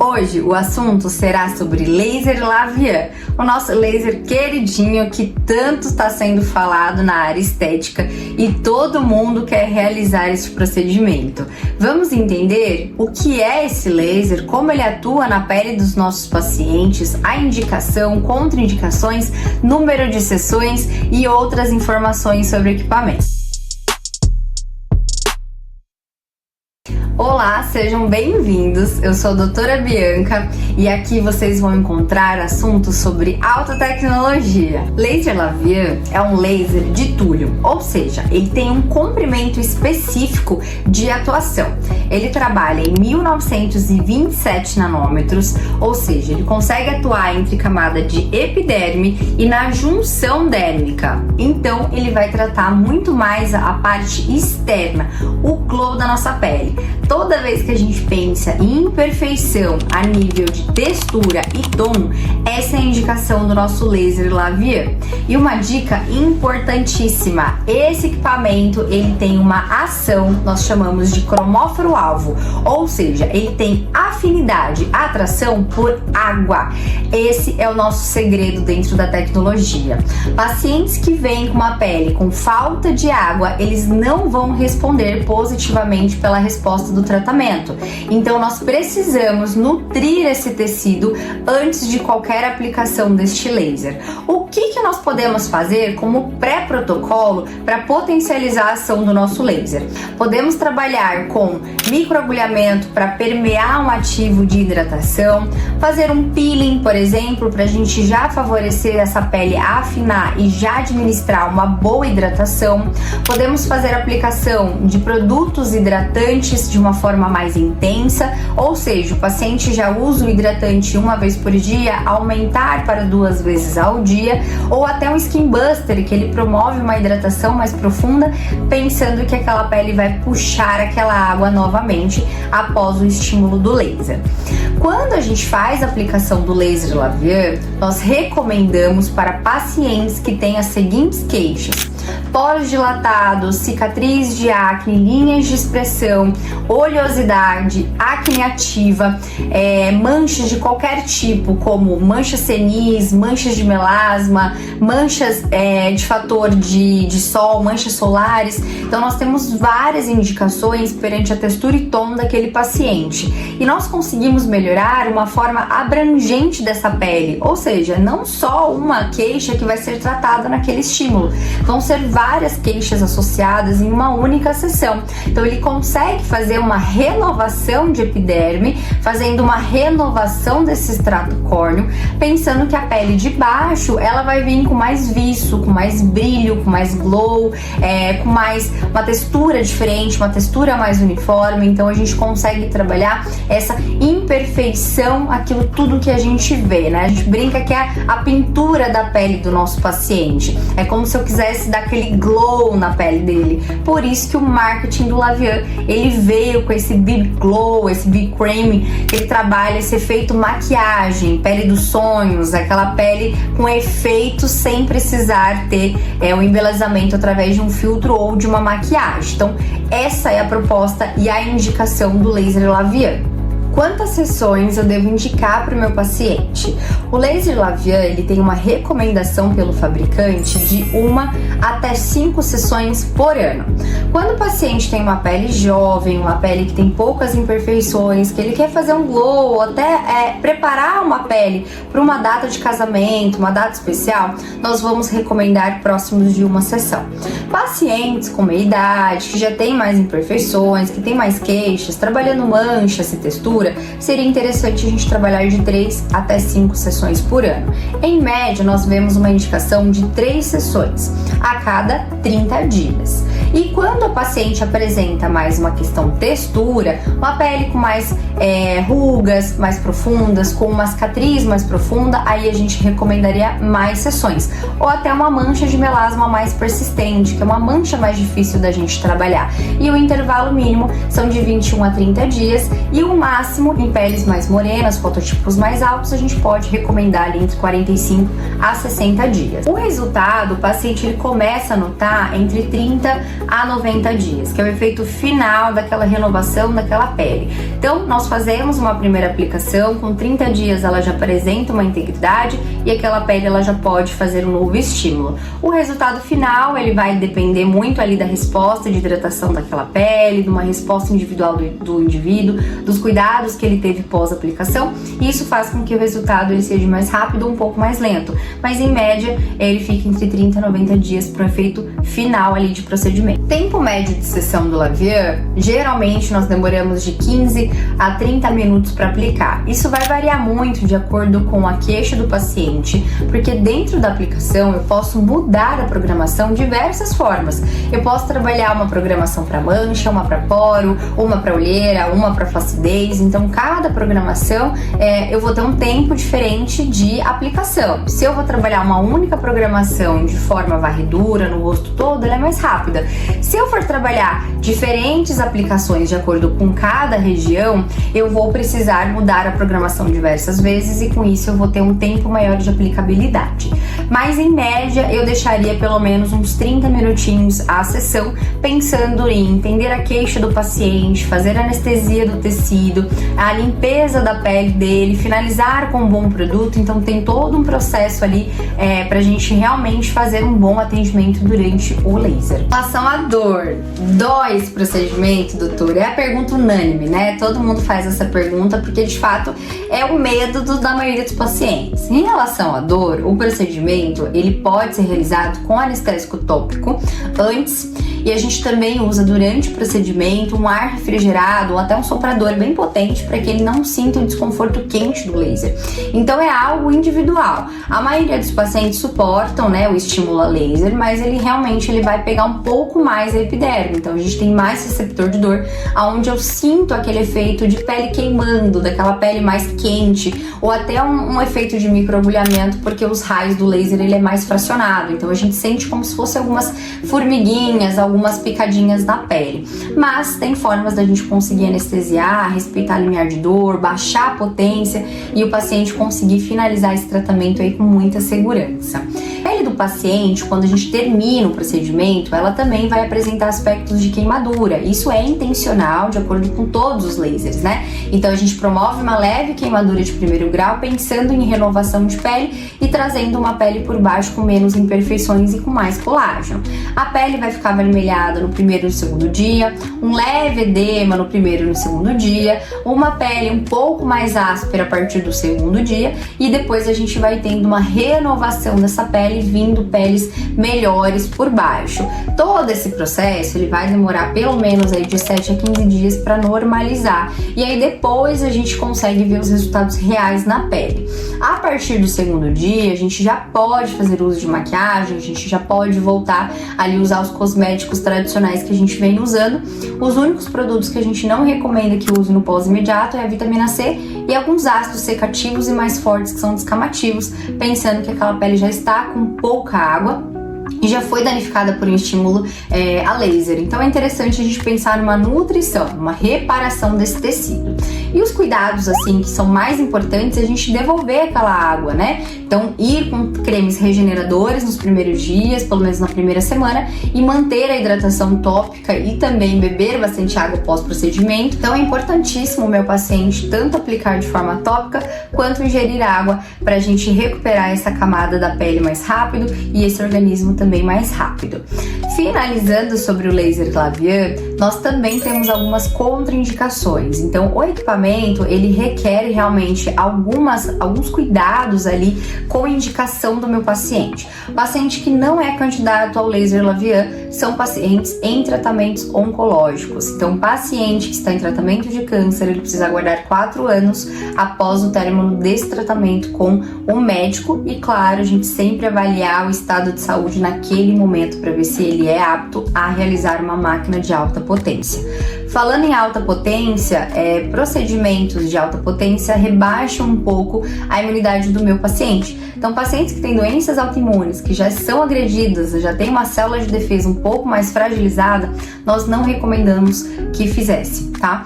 Hoje o assunto será sobre laser Lavian, o nosso laser queridinho que tanto está sendo falado na área estética e todo mundo quer realizar esse procedimento. Vamos entender o que é esse laser, como ele atua na pele dos nossos pacientes, a indicação, contraindicações, número de sessões e outras informações sobre o equipamento. Olá, sejam bem-vindos, eu sou a doutora Bianca e aqui vocês vão encontrar assuntos sobre alta tecnologia. Laser Lavian é um laser de túlio, ou seja, ele tem um comprimento específico de atuação. Ele trabalha em 1927 nanômetros, ou seja, ele consegue atuar entre camada de epiderme e na junção dérmica. Então ele vai tratar muito mais a parte externa, o glow da nossa pele. Toda vez que a gente pensa em imperfeição a nível de textura e tom, essa é a indicação do nosso laser Lavian. E uma dica importantíssima, esse equipamento ele tem uma ação, nós chamamos de cromóforo-alvo, ou seja, ele tem afinidade, atração por água. Esse é o nosso segredo dentro da tecnologia. Pacientes que vêm com uma pele com falta de água, eles não vão responder positivamente pela resposta do tratamento. Então nós precisamos nutrir esse tecido antes de qualquer aplicação deste laser. O que nós podemos fazer como pré-protocolo para potencializar a ação do nosso laser? Podemos trabalhar com microagulhamento para permear um ativo de hidratação, fazer um peeling, por exemplo, para a gente já favorecer essa pele a afinar e já administrar uma boa hidratação. Podemos fazer aplicação de produtos hidratantes de uma forma mais intensa, ou seja, o paciente já usa o hidratante uma vez por dia, aumentar para 2 vezes ao dia, ou até um skin buster, que ele promove uma hidratação mais profunda, pensando que aquela pele vai puxar aquela água novamente após o estímulo do laser. Quando a gente faz a aplicação do laser Lavian, nós recomendamos para pacientes que têm as seguintes queixas: poros dilatados, cicatriz de acne, linhas de expressão, oleosidade, acne ativa, manchas de qualquer tipo, como manchas senis, manchas de melasma, manchas de fator de sol, manchas solares. Então nós temos várias indicações perante a textura e tom daquele paciente. E nós conseguimos melhorar uma forma abrangente dessa pele, ou seja, não só uma queixa que vai ser tratada naquele estímulo, vão ser várias queixas associadas em uma única sessão. Então ele consegue fazer uma renovação de epiderme, fazendo uma renovação desse extrato córneo, pensando que a pele de baixo ela vai vir com mais viço, com mais brilho, com mais glow, com mais uma textura diferente, uma textura mais uniforme. Então a gente consegue trabalhar essa imperfeição, aquilo tudo que a gente vê, né? A gente brinca que é a pintura da pele do nosso paciente. É como se eu quisesse dar aquele glow na pele dele. Por isso que o marketing do Lavian, ele veio com esse Big Glow, esse Big Cream, que ele trabalha esse efeito maquiagem, pele dos sonhos, aquela pele com efeito sem precisar ter o embelezamento através de um filtro ou de uma maquiagem. Então essa é a proposta e a indicação do laser Lavian. Quantas sessões eu devo indicar para o meu paciente? O laser Lavian ele tem uma recomendação pelo fabricante de 1 até 5 sessões por ano. Quando o paciente tem uma pele jovem, uma pele que tem poucas imperfeições, que ele quer fazer um glow ou até preparar uma pele para uma data de casamento, uma data especial, nós vamos recomendar próximos de 1 sessão. Pacientes com meia idade, que já tem mais imperfeições, que tem mais queixas, trabalhando manchas e textura, seria interessante a gente trabalhar de 3 até 5 sessões por ano. Em média, nós vemos uma indicação de 3 sessões a cada 30 dias. E quando o paciente apresenta mais uma questão textura, uma pele com mais rugas mais profundas, com uma cicatriz mais profunda, aí a gente recomendaria mais sessões. Ou até uma mancha de melasma mais persistente, que é uma mancha mais difícil da gente trabalhar. E o intervalo mínimo são de 21 a 30 dias e o máximo em peles mais morenas, fototipos mais altos, a gente pode recomendar ali entre 45 a 60 dias. O resultado, o paciente ele começa a notar entre 30 a 90 dias, que é o efeito final daquela renovação daquela pele. Então, nós fazemos uma primeira aplicação, com 30 dias ela já apresenta uma integridade e aquela pele ela já pode fazer um novo estímulo. O resultado final, ele vai depender muito ali da resposta de hidratação daquela pele, de uma resposta individual do indivíduo, dos cuidados que ele teve pós-aplicação, e isso faz com que o resultado ele seja mais rápido ou um pouco mais lento, mas em média ele fica entre 30 e 90 dias para o efeito final ali de procedimento. Tempo médio de sessão do La Vie, geralmente nós demoramos de 15 a 30 minutos para aplicar. Isso vai variar muito de acordo com a queixa do paciente, porque dentro da aplicação eu posso mudar a programação de diversas formas. Eu posso trabalhar uma programação para mancha, uma para poro, uma para olheira, uma para flacidez. Então cada programação eu vou ter um tempo diferente de aplicação. Se eu vou trabalhar uma única programação de forma varredura no rosto todo, ela é mais rápida. Se eu for trabalhar diferentes aplicações de acordo com cada região, eu vou precisar mudar a programação diversas vezes e com isso eu vou ter um tempo maior de aplicabilidade. Mas em média eu deixaria pelo menos uns 30 minutinhos a sessão, pensando em entender a queixa do paciente, fazer a anestesia do tecido, a limpeza da pele dele, finalizar com um bom produto. Então tem todo um processo ali pra gente realmente fazer um bom atendimento durante o laser. Em relação à dor, dói esse procedimento, doutor? É a pergunta unânime, né? Todo mundo faz essa pergunta porque de fato é o medo da maioria dos pacientes. Em relação à dor, o procedimento ele pode ser realizado com anestésico tópico antes, e a gente também usa durante o procedimento um ar refrigerado ou até um soprador bem potente para que ele não sinta o desconforto quente do laser. Então é algo individual. A maioria dos pacientes suportam, né, o estímulo a laser, mas ele realmente vai pegar um pouco mais a epiderme. Então a gente tem mais receptor de dor, aonde eu sinto aquele efeito de pele queimando, daquela pele mais quente, ou até um efeito de microagulhamento, porque os raios do laser ele é mais fracionado. Então a gente sente como se fosse algumas formiguinhas, algumas picadinhas na pele. Mas tem formas da gente conseguir anestesiar, respeitar o limiar de dor, baixar a potência e o paciente conseguir finalizar esse tratamento aí com muita segurança. A pele do paciente, quando a gente termina o procedimento, ela também vai apresentar aspectos de queimadura. Isso é intencional, de acordo com todos os lasers, né? Então a gente promove uma leve queimadura de primeiro grau, pensando em renovação de pele e trazendo uma pele por baixo com menos imperfeições e com mais colágeno. A pele vai ficar avermelhada no primeiro e no segundo dia, um leve edema no primeiro e no segundo dia, uma pele um pouco mais áspera a partir do segundo dia, e depois a gente vai tendo uma renovação dessa pele, vindo peles melhores por baixo. Todo esse processo ele vai demorar pelo menos aí de 7 a 15 dias para normalizar, e aí depois a gente consegue ver os resultados reais na pele. A partir do segundo dia a gente já pode fazer uso de maquiagem, a gente já pode voltar ali usar os cosméticos tradicionais que a gente vem usando. Os únicos produtos que a gente não recomenda que use no pós-imediato é a vitamina C e alguns ácidos secativos e mais fortes que são descamativos, pensando que aquela pele já está com pouca água e já foi danificada por um estímulo a laser. Então é interessante a gente pensar numa nutrição, uma reparação desse tecido. E os cuidados assim que são mais importantes é a gente devolver aquela água, né? Então ir com cremes regeneradores nos primeiros dias, pelo menos na primeira semana, e manter a hidratação tópica e também beber bastante água pós-procedimento. Então é importantíssimo o meu paciente tanto aplicar de forma tópica quanto ingerir água para a gente recuperar essa camada da pele mais rápido e esse organismo também mais rápido. Finalizando sobre o laser La Vie, nós também temos algumas contraindicações. Então o equipamento ele requer realmente alguns cuidados ali com indicação do meu paciente. Paciente que não é candidato ao laser La Vie são pacientes em tratamentos oncológicos. Então paciente que está em tratamento de câncer, ele precisa aguardar 4 anos após o término desse tratamento com o médico, e claro, a gente sempre avaliar o estado de saúde naquele momento para ver se ele é apto a realizar uma máquina de alta potência. Falando em alta potência, procedimentos de alta potência rebaixam um pouco a imunidade do meu paciente. Então, pacientes que têm doenças autoimunes, que já são agredidas, já têm uma célula de defesa um pouco mais fragilizada, nós não recomendamos que fizesse, tá?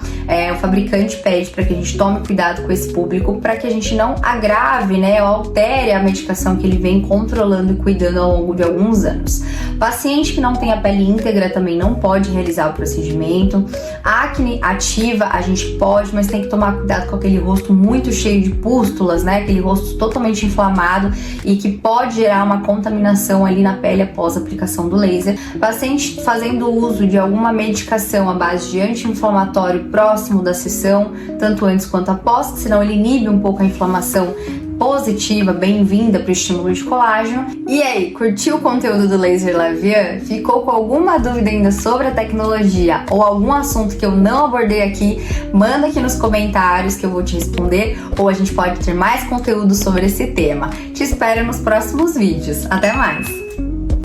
O fabricante pede para que a gente tome cuidado com esse público, para que a gente não agrave, né, ou altere a medicação que ele vem controlando e cuidando ao longo de alguns anos. Paciente que não tem a pele íntegra também não pode realizar o procedimento. Acne ativa a gente pode, mas tem que tomar cuidado com aquele rosto muito cheio de pústulas, né? Aquele rosto totalmente inflamado e que pode gerar uma contaminação ali na pele após a aplicação do laser. Paciente fazendo uso de alguma medicação à base de anti-inflamatório próximo da sessão, tanto antes quanto após, senão ele inibe um pouco a inflamação positiva, bem-vinda para o estímulo de colágeno. E aí, curtiu o conteúdo do Laser Lavian? Ficou com alguma dúvida ainda sobre a tecnologia ou algum assunto que eu não abordei aqui? Manda aqui nos comentários que eu vou te responder, ou a gente pode ter mais conteúdo sobre esse tema. Te espero nos próximos vídeos. Até mais!